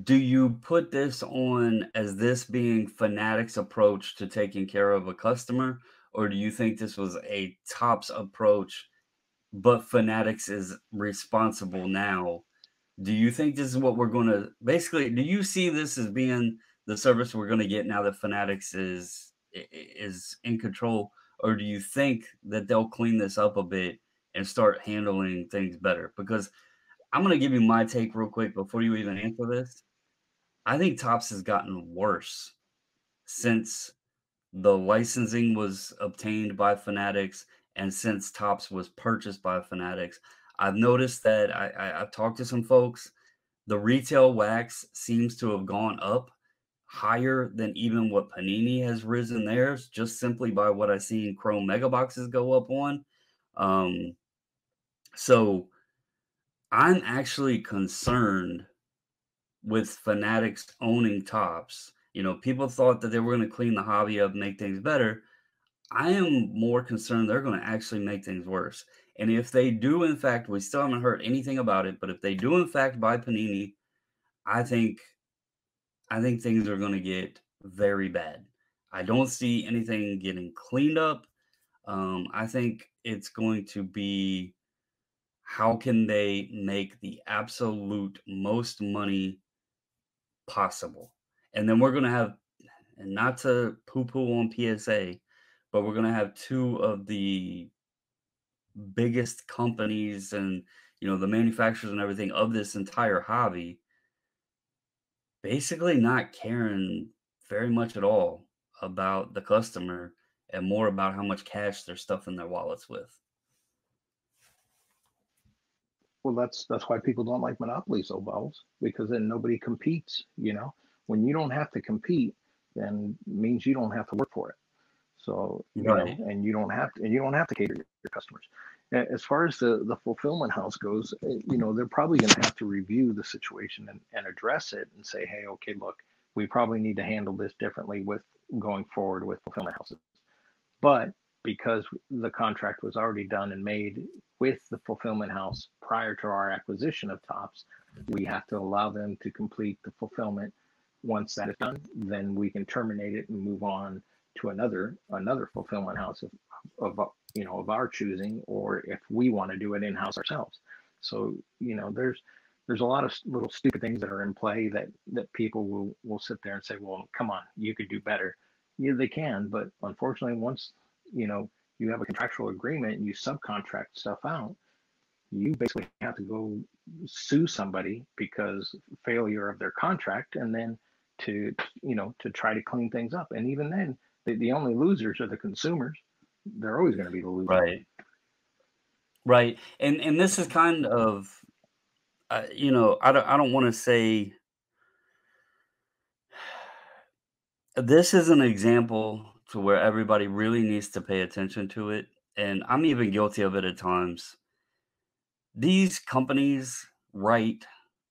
do you put this on as this being Fanatics' approach to taking care of a customer, or do you think this was a Topps approach, but Fanatics is responsible now? Do you think this is what we're gonna basically, do you see this as being the service we're gonna get now that Fanatics is in control, or do you think that they'll clean this up a bit and start handling things better? Because I'm gonna give you my take real quick before you even answer this. I think Topps has gotten worse since the licensing was obtained by Fanatics and since Topps was purchased by Fanatics. I've noticed that I've talked to some folks. The retail wax seems to have gone up higher than even what Panini has risen theirs, just simply by what I've seen Chrome Mega Boxes go up on. Um, so I'm actually concerned with Fanatics owning Topps. People thought that they were going to clean the hobby up, make things better. I am more concerned they're going to actually make things worse. And if they do, in fact, we still haven't heard anything about it, but if they do, in fact, buy Panini, I think things are going to get very bad. I don't see anything getting cleaned up. I think it's going to be how can they make the absolute most money possible. And then we're going to have, and not to poo poo on PSA, but we're going to have two of the biggest companies and, the manufacturers and everything of this entire hobby basically not caring very much at all about the customer and more about how much cash they're stuffing their wallets with. Well, that's why people don't like monopolies, so Bubbles, because then nobody competes. When you don't have to compete, then means you don't have to work for it. So, Right. and you don't have to cater to your customers. As far as the fulfillment house goes, they're probably going to have to review the situation and address it and say, hey, okay, look, we probably need to handle this differently with going forward with fulfillment houses. But because the contract was already done and made with the fulfillment house prior to our acquisition of Tops, we have to allow them to complete the fulfillment. Once that is done, then we can terminate it and move on to another fulfillment house of our choosing, or if we want to do it in house ourselves. So there's a lot of little stupid things that are in play that people will sit there and say, well, come on, you could do better. Yeah, they can, but unfortunately, once you know you have a contractual agreement and you subcontract stuff out, you basically have to go sue somebody because failure of their contract, and then to try to clean things up. And even then, the only losers are the consumers. They're always going to be the losers. Right. Right. And this is kind of, I don't want to say This is an example to where everybody really needs to pay attention to it, and I'm even guilty of it at times. These companies write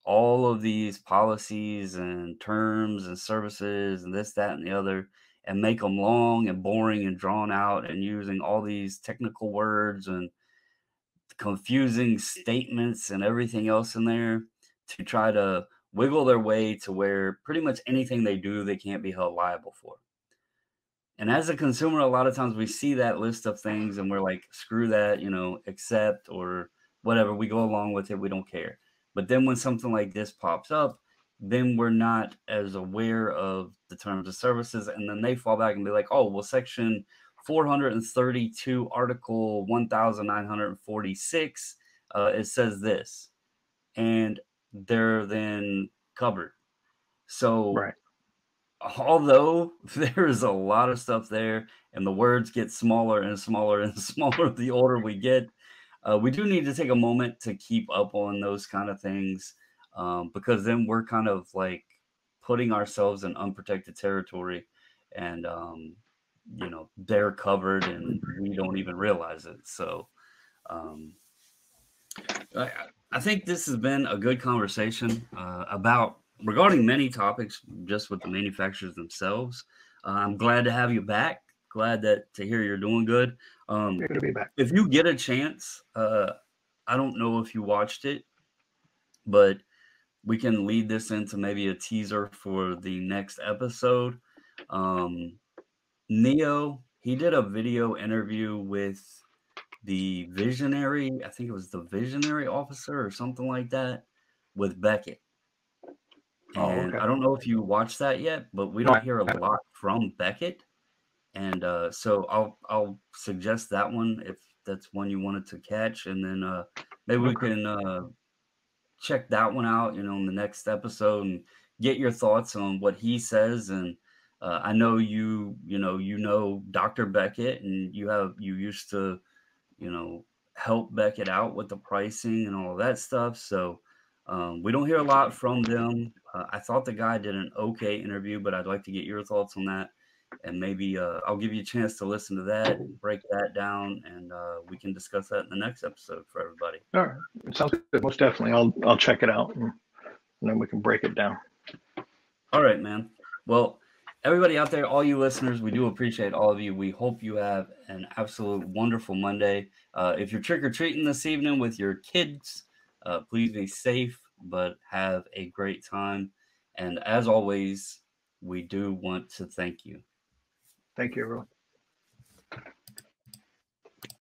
all of these policies and terms and services and this, that, and the other, and make them long and boring and drawn out and using all these technical words and confusing statements and everything else in there to try to wiggle their way to where pretty much anything they do, they can't be held liable for. And as a consumer, a lot of times we see that list of things and we're like, screw that, accept or whatever. We go along with it. We don't care. But then when something like this pops up, then we're not as aware of the terms of services. And then they fall back and be like, oh, well, section 432, article 1946, it says this. And they're then covered. So Right. although there is a lot of stuff there and the words get smaller and smaller and smaller the older we get, we do need to take a moment to keep up on those kind of things, because then we're kind of like putting ourselves in unprotected territory, and they're covered and we don't even realize it. So um, I, I think this has been a good conversation about regarding many topics, just with the manufacturers themselves. I'm glad to have you back. Glad to hear you're doing good. Good to be back. If you get a chance, I don't know if you watched it, but we can lead this into maybe a teaser for the next episode. Um, Neo, he did a video interview with the visionary, I think it was the visionary officer or something like that, with Beckett. Oh, And okay. I don't know if you watched that yet, but we No, don't hear a lot from Beckett. And so I'll suggest that one if that's one you wanted to catch, and then maybe we okay. can check that one out, in the next episode and get your thoughts on what he says. And I know you know Dr. Beckett, and you used to help Beckett out with the pricing and all of that stuff. So we don't hear a lot from them. I thought the guy did an okay interview, but I'd like to get your thoughts on that. And maybe I'll give you a chance to listen to that, break that down, and we can discuss that in the next episode for everybody. All right. It sounds good. Most definitely. I'll check it out, and then we can break it down. All right, man. Well, everybody out there, all you listeners, we do appreciate all of you. We hope you have an absolute wonderful Monday. If you're trick or treating this evening with your kids, please be safe, but have a great time. And as always, we do want to thank you. Thank you, everyone.